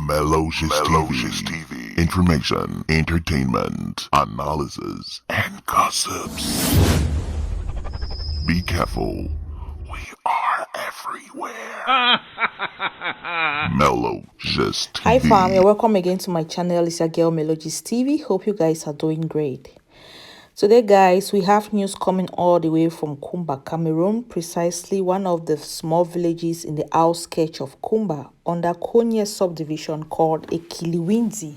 Melocious TV. Information, entertainment, analysis, and gossips. Be careful. We are everywhere. Melocious TV. Hi fam, you're welcome again to my channel. It's your girl Melocious TV. Hope you guys are doing great. Today guys, we have news coming all the way from Kumba Cameroun, precisely one of the small villages in the outskirts of Kumba under Konya subdivision called Ekiliwindi.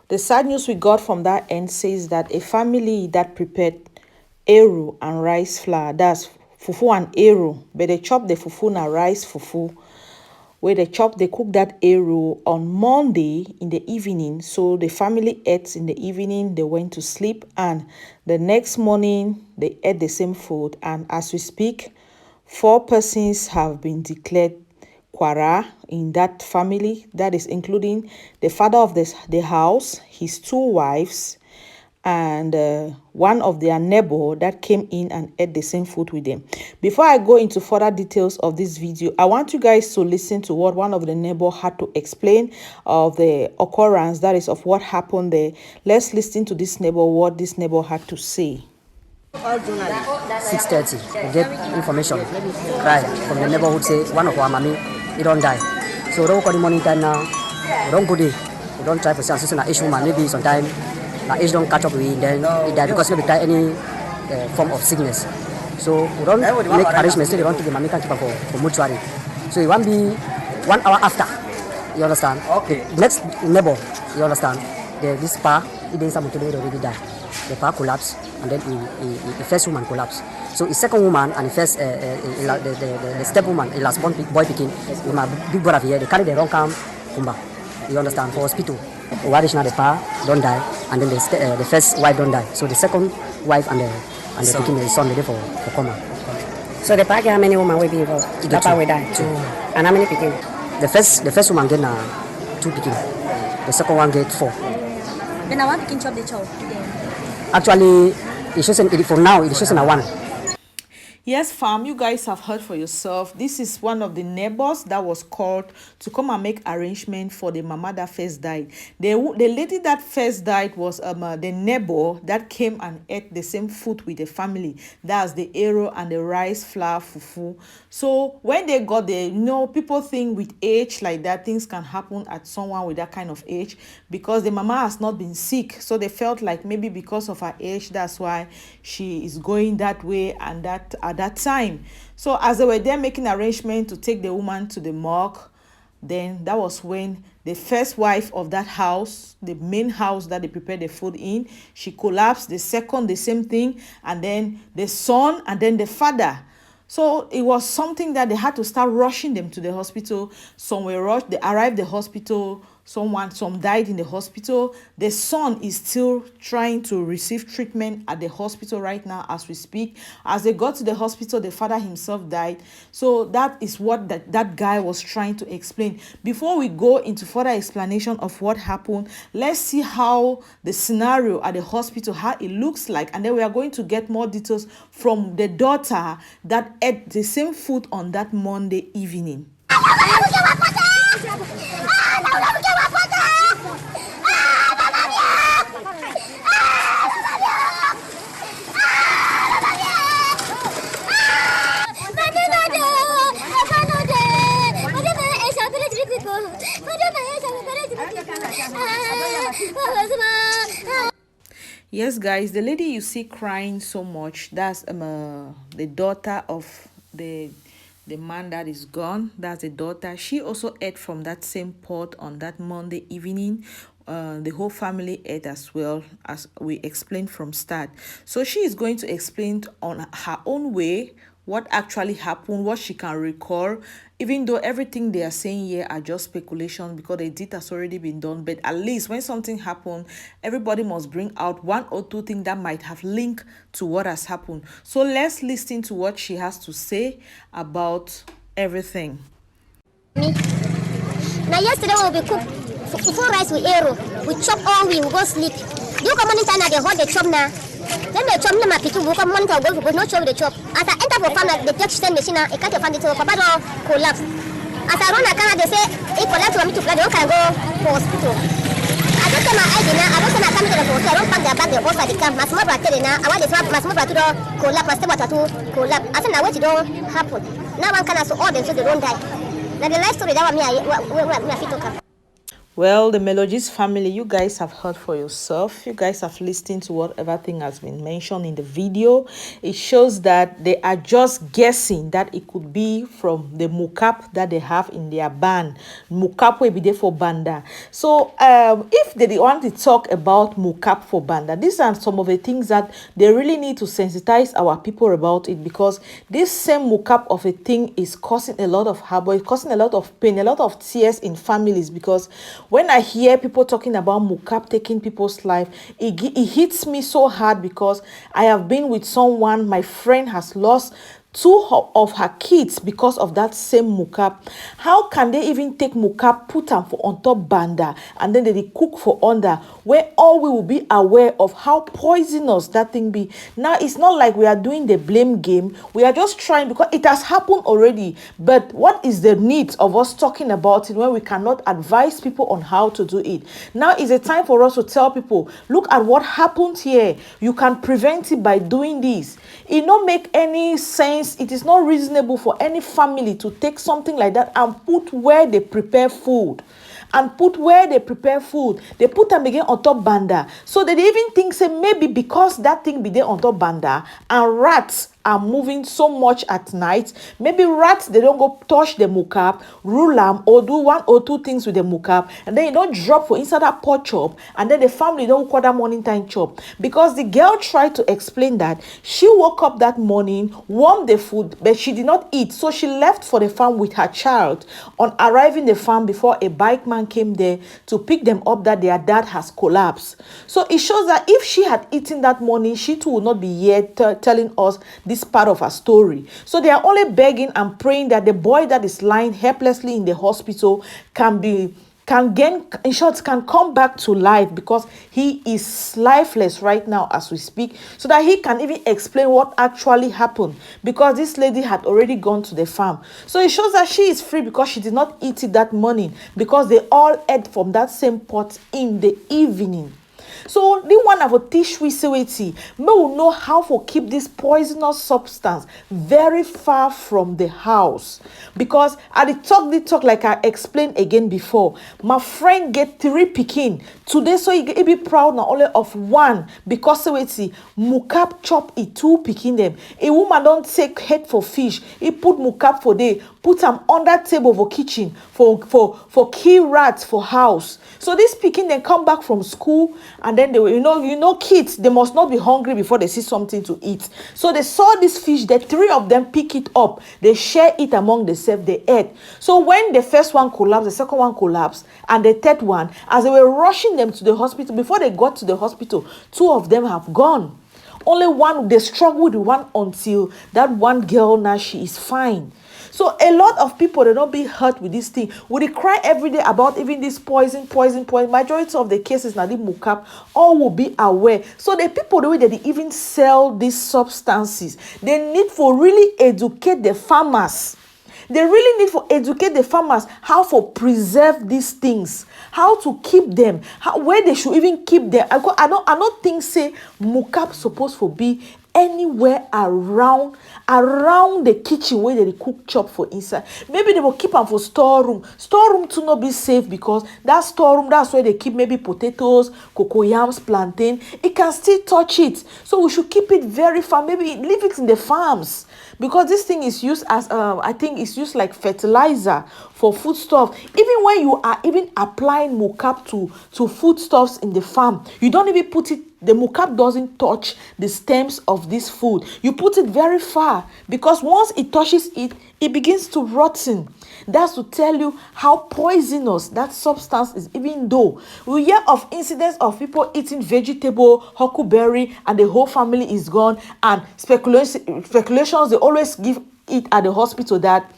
The sad news we got from that end says that a family that prepared eru and rice flour, that's fufu and eru, but they chop the fufu and rice fufu, where they cook that eru on Monday in the evening. So the family ate in the evening, they went to sleep, and the next morning they ate the same food. And as we speak, 4 persons have been declared Kwara in that family. That is including the father of the house, his 2 wives, and one of their neighbor that came in and ate the same food with them. Before I go into further details of this video, I want you guys to listen to what one of the neighbor had to explain of the occurrence, that is of what happened there. Let's listen to this neighbor, what this neighbor had to say. 6:30, we get information, cry from the neighborhood, say one of our mommy, he don't die. So don't call the morning time now, we don't go there, we don't try for some issue, maybe sometime age don't catch up with it, then it die because maybe die any form of sickness. So we don't make arrangements, so they don't take the mommy can keep up for mortuary. So it won't be 1 hour after, you understand? Okay. The next neighbor, you understand? This pa, he didn't some today already die. The pa collapsed, and then the first woman collapsed. So the second woman and the first the step woman, the last born boy picking, with my big brother here, they carry the wrong camp, Kumba. You understand? For hospital. Why is not the pa don't die, and then the first wife don't die. So the second wife and the picking the son ready for coma. So the pa, how many women will be involved? The pa will die. 2. And how many picking? The first woman get 2 picking. The second one get 4. Then I want picking chop the chop. Actually, it's just for now. It's just a 1. Yes, fam, you guys have heard for yourself. This is one of the neighbors that was called to come and make arrangement for the mama that first died. The lady that first died was the neighbor that came and ate the same food with the family. That's the eru and the rice flour fufu. So when they got there, people think with age like that, things can happen at someone with that kind of age, because the mama has not been sick. So they felt like maybe because of her age, that's why she is going that way and that at that time. So as they were there making arrangement to take the woman to the morgue, then that was when the first wife of that house, the main house that they prepared the food in, she collapsed. The second, the same thing, and then the son, and then the father. So it was something that they had to start rushing them to the hospital. Some were rushed, they arrived at the hospital, some died in the hospital. The son is still trying to receive treatment at the hospital right now as we speak. As they got to the hospital, the father himself died. So that is what that guy was trying to explain. Before we go into further explanation of what happened, let's see how the scenario at the hospital, how it looks like, and then we are going to get more details from the daughter that ate the same food on that Monday evening. Yes, guys, the lady you see crying so much, that's the daughter of the man that is gone. That's the daughter. She also ate from that same pot on that Monday evening. The whole family ate as well, as we explained from start. So she is going to explain on her own way what actually happened, what she can recall, even though everything they are saying here are just speculation because the deed has already been done. But at least when something happened, everybody must bring out 1 or 2 things that might have linked to what has happened. So let's listen to what she has to say about everything. Now yesterday we cook fufu rice with eru. We chop all we go sleep. You come on in time, they hold the chop now. Then the chop na pitu go come monitor go no chop the chop. As I enter for farm, the text send machine, I can't find it. So Papa collapse. As I run a car, they say, "Hey, collapse for me to But they don't can go for hospital. I don't tell my ID now. I don't say my family to the hospital. I don't pack their bag. They go for the camp. My small brother now. I want this my small brother to collapse. My stepbrother to collapse. I said now what you don't happen. Now one can also all them so they don't die. Now the life story that was me. I fit to come. Well, the Melodies family, you guys have heard for yourself. You guys have listened to whatever thing has been mentioned in the video. It shows that they are just guessing that it could be from the mukap that they have in their band. Mukap will be there for banda. So if they want to talk about mukap for banda, these are some of the things that they really need to sensitize our people about it, because this same mukap of a thing is causing a lot of havoc, it's causing a lot of pain, a lot of tears in families. Because when I hear people talking about mukap taking people's life, it hits me so hard, because I have been with someone, my friend has lost 2 of her kids because of that same mukap. How can they even take mukap, put them for on top banda, and then they cook for under, where all we will be aware of how poisonous that thing be? Now it's not like we are doing the blame game. We are just trying, because it has happened already. But what is the need of us talking about it when we cannot advise people on how to do it? Now is a time for us to tell people, look at what happened here. You can prevent it by doing this. It don't make any sense. It is not reasonable for any family to take something like that and put where they prepare food. And put where they prepare food. They put them again on top banda. So they even think, say, maybe because that thing be there on top banda and rats are moving so much at night, maybe rats, they don't go touch the mukap, rule them, or do 1 or 2 things with the mukap, and then you don't drop for inside that pot chop, and then the family don't call that morning time chop. Because the girl tried to explain that she woke up that morning, warmed the food, but she did not eat, so she left for the farm with her child. On arriving the farm, before a bike man came there to pick them up, that their dad has collapsed. So it shows that if she had eaten that morning, she too would not be here telling us this part of her story. So they are only begging and praying that the boy that is lying helplessly in the hospital can come back to life, because he is lifeless right now as we speak, so that he can even explain what actually happened, because this lady had already gone to the farm. So it shows that she is free, because she did not eat it that morning, because they all ate from that same pot in the evening. So the one of a teach we say may know how to keep this poisonous substance very far from the house. Because at the talk like I explained again before, my friend get 3 pikin today, so he be proud not only of 1, because mukap chop 2 pikin them. A woman don't take head for fish, he put mukap for day, put them under table for kitchen for key rats for house. So this pikin then come back from school, and then they will, you know kids, they must not be hungry before they see something to eat. So they saw this fish, the 3 of them pick it up, they share it among themselves, they ate. So when the first one collapsed, the second one collapsed, and the third one, as they were rushing them to the hospital, before they got to the hospital, 2 of them have gone. Only one, they struggled with one until that one girl, now she is fine. So a lot of people, they don't be hurt with this thing. We cry every day about even this poison. Majority of the cases now the mukap, all will be aware. So the people, the way that they even sell these substances, they need for really educate the farmers. They really need to educate the farmers how to preserve these things, how to keep them, where they should even keep them. I don't think say mukap supposed to be anywhere around the kitchen where they cook chop for inside. Maybe they will keep them for storeroom to not be safe, because that storeroom, that's where they keep maybe potatoes, cocoyams, plantain. It can still touch it, so we should keep it very far. Maybe leave it in the farms, because this thing is used as I think it's used like fertilizer for foodstuff. Even when you are even applying mukap to foodstuffs in the farm, you don't even put it, the mukap doesn't touch the stems of this food. You put it very far, because once it touches it, it begins to rotten. That's to tell you how poisonous that substance is. Even though we hear of incidents of people eating vegetable, huckleberry, and the whole family is gone, and speculations they always give it at the hospital that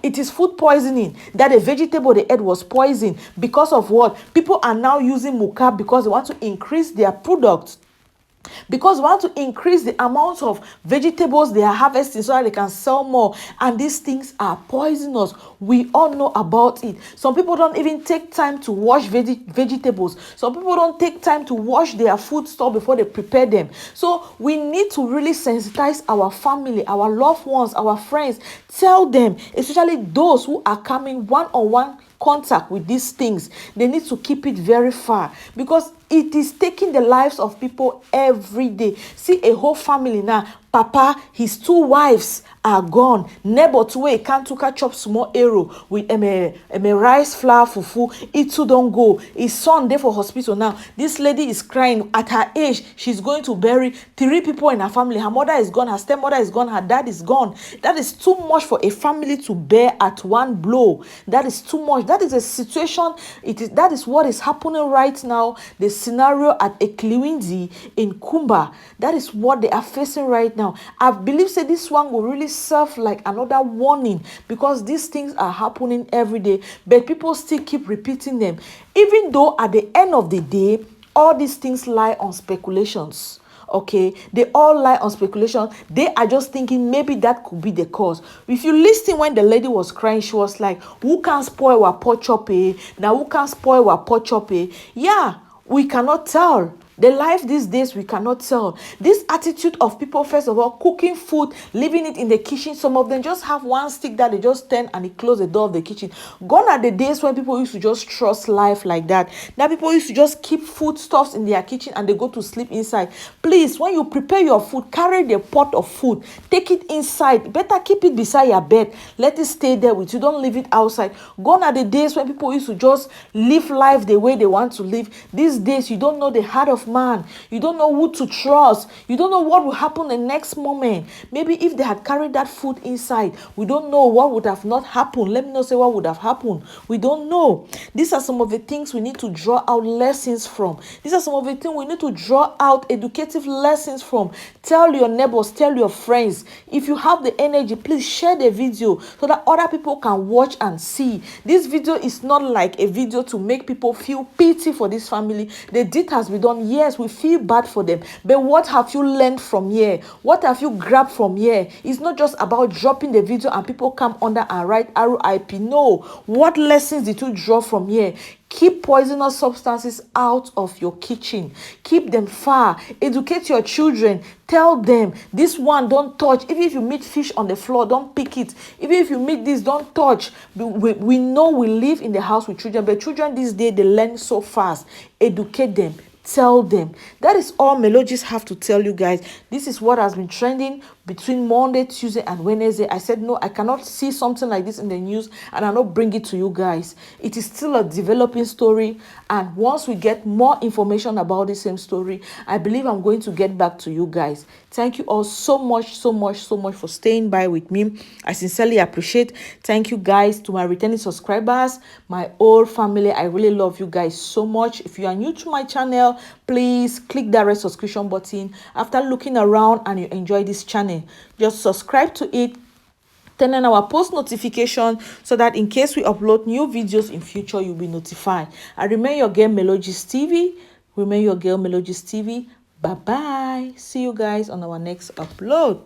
it is food poisoning, that the vegetable they ate was poison. Because of what? People are now using mukap because they want to increase their products. because we want to increase the amount of vegetables they are harvesting so that they can sell more. And these things are poisonous. We all know about it. Some people don't even take time to wash vegetables. Some people don't take time to wash their food stuff before they prepare them. So we need to really sensitize our family, our loved ones, our friends. Tell them, especially those who are coming one-on-one contact with these things, they need to keep it very far, because it is taking the lives of people every day. See a whole family now. Papa, his 2 wives are gone. Neighbor to where can't to catch up small arrow with a rice flour fufu. It too don't go. His son there for hospital now. This lady is crying. At her age, she's going to bury 3 people in her family. Her mother is gone. Her stepmother is gone. Her dad is gone. That is too much for a family to bear at one blow. That is too much. That is a situation. That is what is happening right now. The scenario at Ekiliwindi in Kumba. That is what they are facing right now. I believe that this one will really serve like another warning, because these things are happening every day, but people still keep repeating them, even though at the end of the day, all these things lie on speculations. Okay, they all lie on speculation. They are just thinking maybe that could be the cause. If you listen when the lady was crying, she was like, who can spoil our pot chop? Now who can spoil our pot chop? Yeah, we cannot tell. The life these days, we cannot tell. This attitude of people, first of all, cooking food, leaving it in the kitchen. Some of them just have one stick that they just turn and they close the door of the kitchen. Gone are the days when people used to just trust life like that. Now people used to just keep foodstuffs in their kitchen and they go to sleep inside. Please, when you prepare your food, carry the pot of food. Take it inside. Better keep it beside your bed. Let it stay there with you. Don't leave it outside. Gone are the days when people used to just live life the way they want to live. These days, you don't know the heart of man. You don't know who to trust. You don't know what will happen the next moment. Maybe if they had carried that food inside, we don't know what would have not happened. Let me not say what would have happened. We don't know. These are some of the things we need to draw out lessons from. These are some of the things we need to draw out educative lessons from. Tell your neighbors, tell your friends. If you have the energy, please share the video so that other people can watch and see. This video is not like a video to make people feel pity for this family. The deed has been done. Yes, we feel bad for them, but what have you learned from here? What have you grabbed from here? It's not just about dropping the video and people come under and write RIP. No, what lessons did you draw from here? Keep poisonous substances out of your kitchen. Keep them far. Educate your children. Tell them, this one don't touch. Even if you meet fish on the floor, don't pick it. Even if you meet this, don't touch. We know we live in the house with children, but children these days, they learn so fast. Educate them. Tell them. That is all Melodies have to tell you guys. This is what has been trending between Monday, Tuesday, and Wednesday. I said, no, I cannot see something like this in the news and I'll not bring it to you guys. It is still a developing story. And once we get more information about the same story, I believe I'm going to get back to you guys. Thank you all so much for staying by with me. I sincerely appreciate. Thank you guys to my returning subscribers, my old family. I really love you guys so much. If you are new to my channel, please click that red subscription button. After looking around and you enjoy this channel, just subscribe to it. Turn on our post notification so that in case we upload new videos in future, you'll be notified. I remain your girl Melodies TV. Remain your girl Melodies TV. Bye bye. See you guys on our next upload.